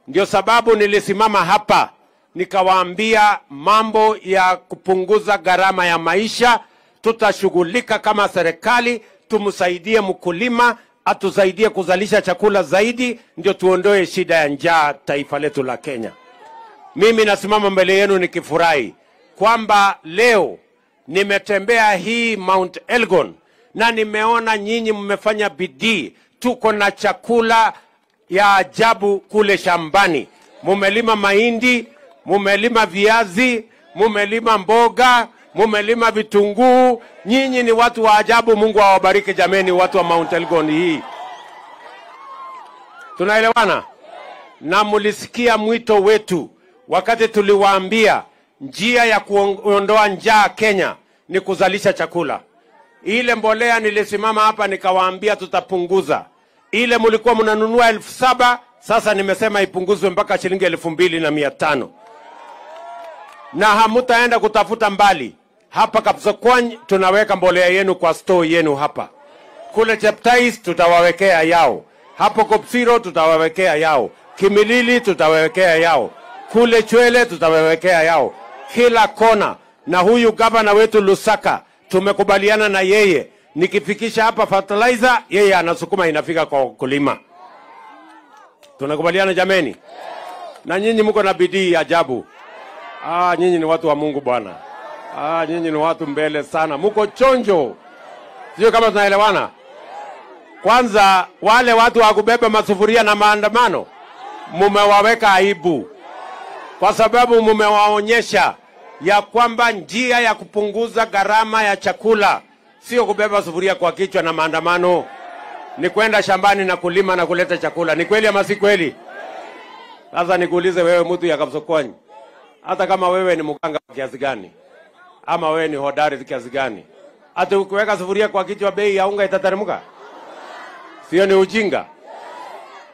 Ndio sababu nilisimama hapa nikawaambia mambo ya kupunguza gharama ya maisha, tutashughulika kama serikali, tumsaidie mkulima, atusaidie kuzalisha chakula zaidi, ndio tuondoe shida ya njaa taifa letu la Kenya. Mimi nasimama mbele yenu nikifurahi kwamba leo nimetembea hii Mount Elgon na nimeona nyinyi mmefanya bidii. Tuko na chakula ya ajabu kule shambani. Mumelima mahindi, mumelima viazi, mumelima mboga, mumelima vitunguu. Nyinyi ni watu wa ajabu. Mungu awabariki jameni, watu wa Mount Elgon hii. Tunaelewana? Na mulisikia mwito wetu wakati tuliwaambia njia ya kuondoa njaa Kenya ni kuzalisha chakula. Ile mbolea nilisimama hapa nikawaambia tutapunguza. Ile mulikuwa mnanunua 7,000, sasa nimesema ipunguzwe mpaka shilingi 2,500. Na hamutaenda kutafuta mbali. Hapa Kapsokony tunaweka mbolea yenu kwa store yenu hapa. Kule Cheptais tutawawekea yao. Hapo Kopsiro tutawawekea yao. Kimilili tutawawekea yao. Kule Chwele tutawawekea yao. Kila kona. Na huyu gavana wetu Lusaka tumekubaliana na yeye, nikifikisha hapa fertilizer yeye anasukuma inafika kwa wakulima. Tunakubaliana jameni? Na nyinyi mko na bidii ajabu. Nyinyi ni watu wa Mungu bwana. Nyinyi ni watu mbele sana. Mko chonjo. Sio kama tunaelewana? Kwanza wale watu wa kubeba masufuria na maandamano mumewaweka aibu. Kwa sababu mumewaonyesha ya kwamba njia ya kupunguza gharama ya chakula sio kubeba sufuria kwa kichwa na maandamano, ni kwenda shambani na kulima na kuleta chakula. Ni kweli ama si kweli? Sasa nikuulize wewe mtu ya Kapsokony, hata kama wewe ni mganga kiasi gani ama wewe ni hodari kiasi gani, hata ukiweka sufuria kwa kichwa bei ya unga itateremka? Sio ni ujinga?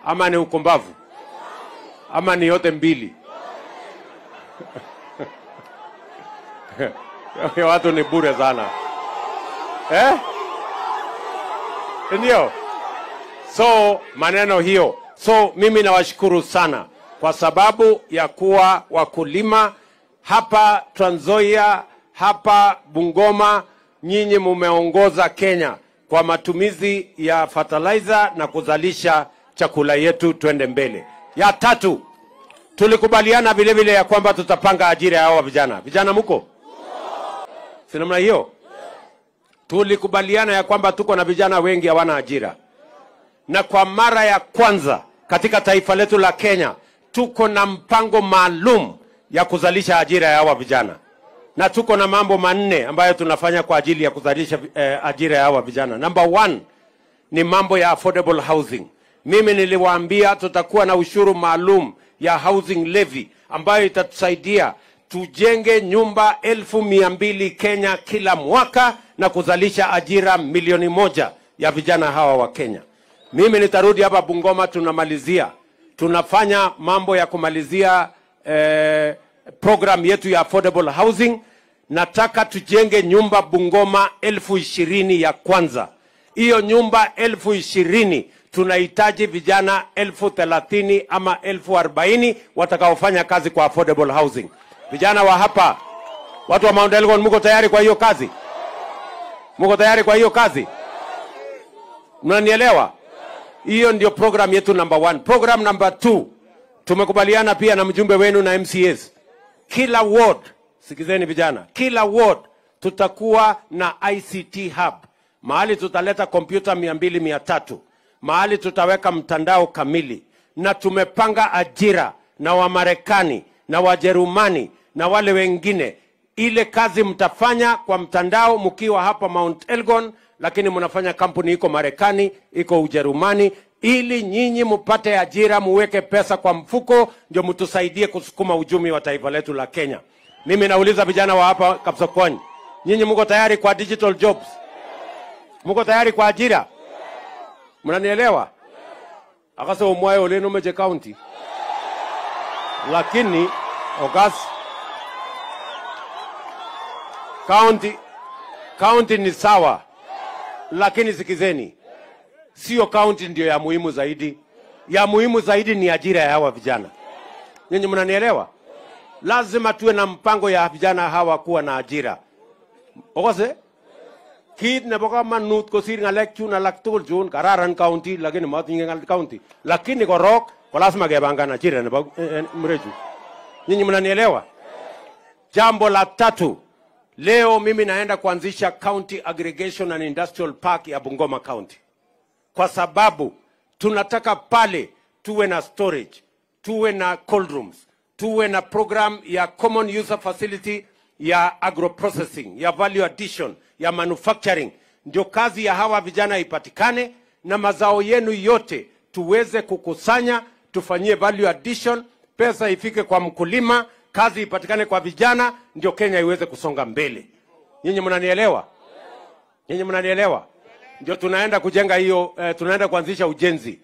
Ama ni ukumbavu? Ama ni yote mbili? Watu ni bure sana. Ndio. So maneno hiyo. So mimi nawashukuru sana kwa sababu ya kuwa wakulima hapa Trans Nzoia, hapa Bungoma. Nyinyi mumeongoza Kenya kwa matumizi ya fertilizer na kuzalisha chakula yetu twende mbele. Ya tatu, tulikubaliana vile vile ya kwamba tutapanga ajira ya hawa vijana. Vijana mko? Si namna hiyo? Tulikubaliana ya kwamba tuko na vijana wengi hawana ajira. Na kwa mara ya kwanza katika taifa letu la Kenya tuko na mpango maalum ya kuzalisha ajira ya hawa vijana. Na tuko na mambo 4 ambayo tunafanya kwa ajili ya kuzalisha ajira ya hawa vijana. Number 1 ni mambo ya affordable housing. Mimi niliwaambia tutakuwa na ushuru maalum ya housing levy ambayo itatusaidia tujenge nyumba 1,200 Kenya kila mwaka na kuzalisha ajira 1,000,000 ya vijana hawa wa Kenya. Mimi nitarudi hapa Bungoma, tunamalizia. Tunafanya mambo ya kumalizia program yetu ya affordable housing. Nataka tujenge nyumba Bungoma 20,000 ya kwanza. Hiyo nyumba 20,000 tunahitaji vijana 30,000 ama 40,000 watakaofanya kazi kwa affordable housing. Vijana wa hapa, watu wa Mount Elgon, mko tayari kwa hiyo kazi? Mko tayari kwa hiyo kazi? Mnanielewa? Hiyo ndio program yetu number 1. Program number 2, tumekubaliana pia na mjumbe wenu na MCAs. Kila ward, sikizeni vijana, kila ward tutakuwa na ICT hub. Mahali tutaleta kompyuta 200-300. Mahali tutaweka mtandao kamili. Na tumepanga ajira na Wamarekani na Wajerumani na wale wengine. Ile kazi mtafanya kwa mtandao mkiwa hapa Mount Elgon, lakini mnafanya kampuni iko Marekani, iko Ujerumani, ili nyinyi mpate ajira, muweke pesa kwa mfuko, ndio mtusaidie kusukuma uchumi wa taifa letu la Kenya. Mimi nauliza vijana wa hapa Kapsokony, nyinyi mko tayari kwa digital jobs? Mko tayari kwa ajira? Mnanielewa? Akasa umwaye oleno meje county. Lakini county ni sawa. Lakini sikizeni, sio county ndio ya muhimu zaidi. Ya muhimu zaidi ni ajira ya hawa vijana. Nyinyi mnanielewa? Lazima tuwe na mpango ya vijana hawa kuwa na ajira. Okose? Kit nebo kamanut kosir ngalek chun alak tugul chun kararan county lakini matinye ngal county. Lakini korok ko lazima kepangan ajira nebo mrechu. Nyinyi mnanielewa? Jambo la tatu, leo mimi naenda kuanzisha County Aggregation and Industrial Park ya Bungoma County. Kwa sababu tunataka pale tuwe na storage, tuwe na cold rooms, tuwe na program ya common user facility ya agroprocessing, ya value addition, ya manufacturing. Ndio kazi ya hawa vijana ipatikane na mazao yenu yote tuweze kukusanya, tufanyie value addition, pesa ifike kwa mkulima, kazi ipatikane kwa vijana, ndio Kenya iweze kusonga mbele. Nyinyi mnanielewa? Nyinyi mnanielewa? Ndio tunaenda kujenga hiyo, tunaenda kuanzisha ujenzi.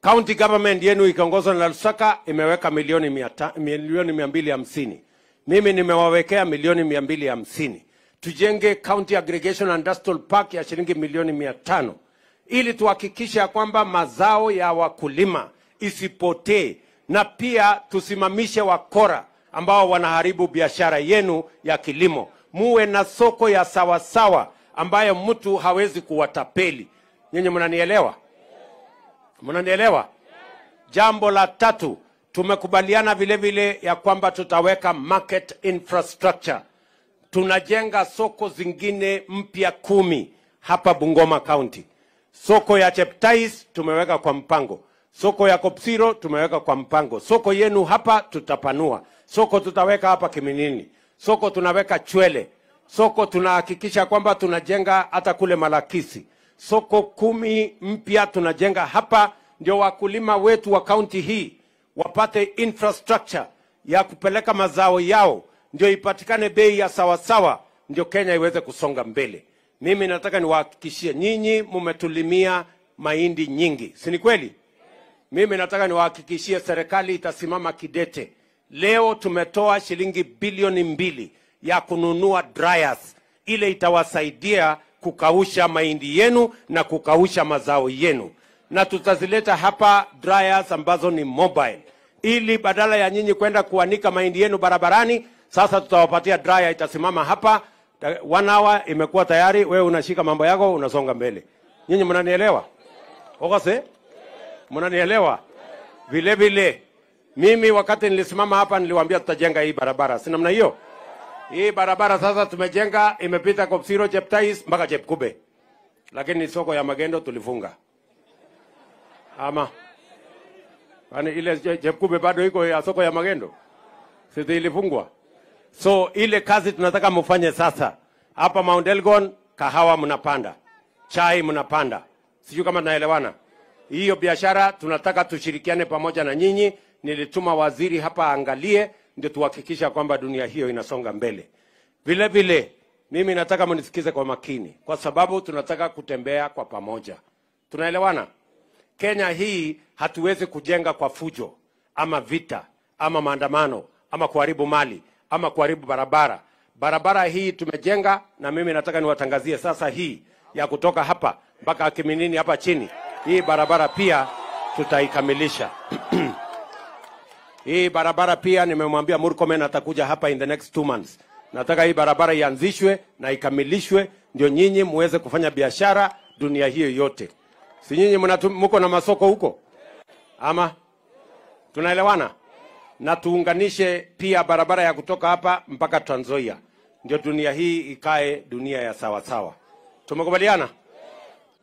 County government yenu ikiongozwa na Lusaka imeweka milioni 250. Mimi nimewawekea milioni 250. Tujenge County Aggregation and Industrial Park ya shilingi milioni 500 ili tuhakikisha kwamba mazao ya wakulima isipotee, na pia tusimamishe wakora ambao wanaharibu biashara yenu ya kilimo. Muwe na soko ya sawasawa ambayo mtu hawezi kuwatapeli. Nyinyi mnanielewa? Mnanielewa? Jambo la tatu, tumekubaliana vile vile ya kwamba tutaweka market infrastructure. Tunajenga soko zingine mpya 10 hapa Bungoma County. Soko ya Cheptais tumeweka kwa mpango. Soko ya Kopsiro tumeweka kwa mpango. Soko yenu hapa tutapanua. Soko tutaweka hapa Kiminini. Soko tunaweka Chwele. Soko tunahakikisha kwamba tunajenga hata kule Malakisi. Soko 10 mpya tunajenga hapa, ndio wakulima wetu wa county hii wapate infrastructure ya kupeleka mazao yao, ndio ipatikane bei ya sawasawa, ndio Kenya iweze kusonga mbele. Mimi nataka niwahakikishie nyinyi mumetulimia mahindi nyingi. Si ni kweli? Mimi nataka niwahakikishie serikali itasimama kidete. Leo tumetoa shilingi bilioni 2 ya kununua dryers. Ile itawasaidia kukausha mahindi yenu na kukausha mazao yenu. Na tutazileta hapa dryers ambazo ni mobile. Ili badala ya nyinyi kwenda kuanika mahindi yenu barabarani, sasa tutawapatia dryer itasimama hapa. 1 hour imekuwa tayari, wewe unashika mambo yako unasonga mbele. Nyinyi mnanielewa? Okase? Mnanielewa? Vile vile mimi wakati nilisimama hapa niliwaambia tutajenga hii barabara. Si namna hiyo? Hii barabara sasa tumejenga, imepita Kopsiro, Cheptais mpaka Chepkube. Lakini soko ya Magendo tulifunga. Ama yani ile Chepkube bado iko ya soko ya Magendo. Sisi ilifungwa. So ile kazi tunataka mfanye sasa. Hapa Mount Elgon kahawa mnapanda, chai mnapanda. Sijui kama tunaelewana. Hiyo biashara tunataka tushirikiane pamoja na nyinyi. Nilituma waziri hapa angalie, ndio tuhakikisha kwamba dunia hiyo inasonga mbele. Vile vile mimi nataka mnisikize kwa makini, kwa sababu tunataka kutembea kwa pamoja. Tunaelewana? Kenya hii hatuwezi kujenga kwa fujo ama vita ama maandamano ama kuharibu mali ama kuharibu barabara. Barabara hii tumejenga, na mimi nataka niwatangazie sasa hii ya kutoka hapa mpaka Kiminini hapa chini. Hii barabara pia tutaikamilisha. Hii barabara pia nimemwambia Murkomen atakuja hapa in the next 2 months. Nataka hii barabara ianzishwe na ikamilishwe, ndio nyinyi muweze kufanya biashara dunia hiyo yote. Si nyinyi mko na masoko huko? Ama tunaelewana? Na tuunganishe pia barabara ya kutoka hapa mpaka Trans Nzoia, ndio dunia hii ikae dunia ya sawa sawa. Tumekubaliana?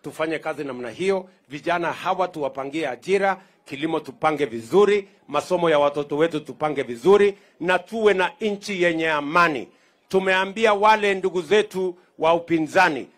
Tufanye kazi namna hiyo. Vijana hawa tuwapangie ajira, kilimo tupange vizuri, masomo ya watoto wetu tupange vizuri, na tuwe na nchi yenye amani. Tumeambia wale ndugu zetu wa upinzani,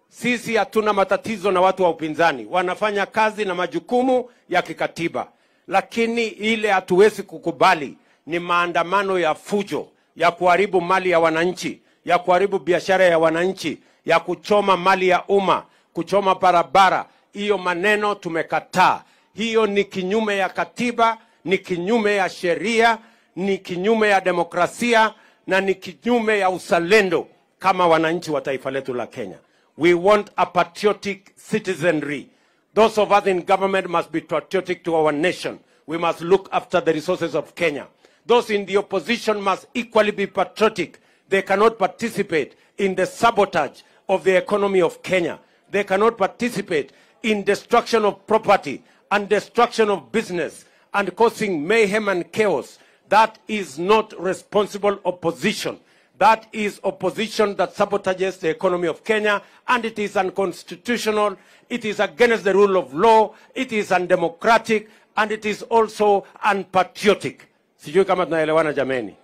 sisi hatuna matatizo na watu wa upinzani, wanafanya kazi na majukumu ya kikatiba. Lakini ile hatuwezi kukubali ni maandamano ya fujo, ya kuharibu mali ya wananchi, ya kuharibu biashara ya wananchi, ya kuchoma mali ya umma, kuchoma barabara. Hiyo maneno tumekataa. Hiyo ni kinyume ya katiba, ni kinyume ya sheria, ni kinyume ya demokrasia, na ni kinyume ya uzalendo kama wananchi wa taifa letu la Kenya. We want a patriotic citizenry. Those of us in government must be patriotic to our nation. we must look after the resources of Kenya. Those in the opposition must equally be patriotic. They cannot participate in the sabotage of the economy of Kenya. They cannot participate in destruction of property and destruction of business and causing mayhem and chaos. That is not responsible opposition. That is opposition that sabotages the economy of Kenya, and it is unconstitutional, it is against the rule of law, it is undemocratic, and it is also unpatriotic. Sijui kama tunaelewana jameni.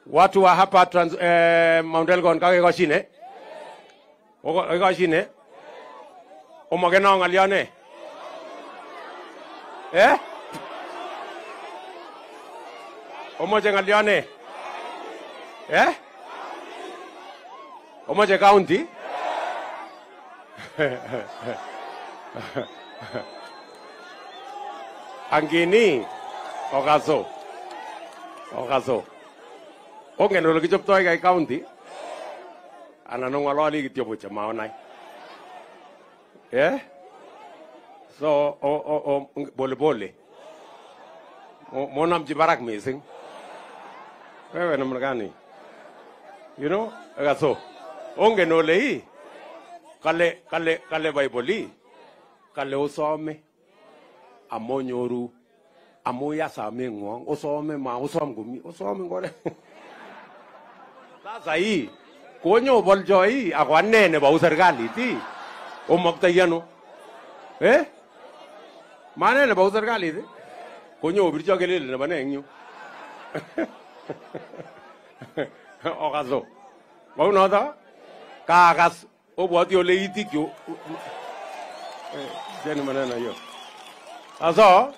Watu wa hapa Mount Elgon kage kwa shine? Ogo kwa shine? Omagena ngaliane? Omoje ngaliane? Omoje county? Angini okaso. Ongen lo kichop toy kai county. Ananong walali kityo po chama onay. So bole. Monam jibarak missing. Wewe namna gani? You know, agaso. Ongen ole kale Bible kale usome amonyoru amoya same ngong usome ma usom gumi usome ngore. Sasa hii konyo boljo hii akwanene ba serikali ti umokta yano manene ba serikali ti konyo birjo kelele ne banenyu okazo Wauno da kagas obwati ole itikyo jeni manena yo aso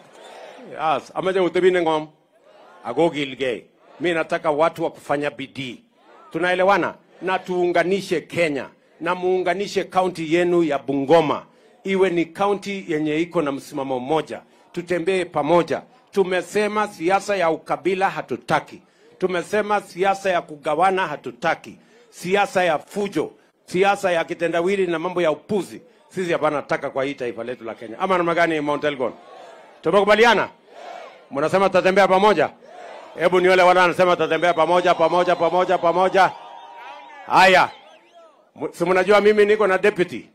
yes amaje utebine ngom agogilge mimi nataka watu wa kufanya bidii tunaelewana na tuunganishe Kenya na muunganishe county yenu ya Bungoma iwe ni county yenye iko na msimamo mmoja tutembee pamoja tumesema siasa ya ukabila hatutaki tumesema siasa ya kugawana hatutaki siasa ya fujo siasa ya kitendawili na mambo ya upuzi sisi hapana nataka kwa hii taifa letu la Kenya ama namna gani Mount Elgon tumekubaliana mnasema tutatembea pamoja hebu ni wale wanasema tutatembea pamoja haya si mnajua mimi niko na deputy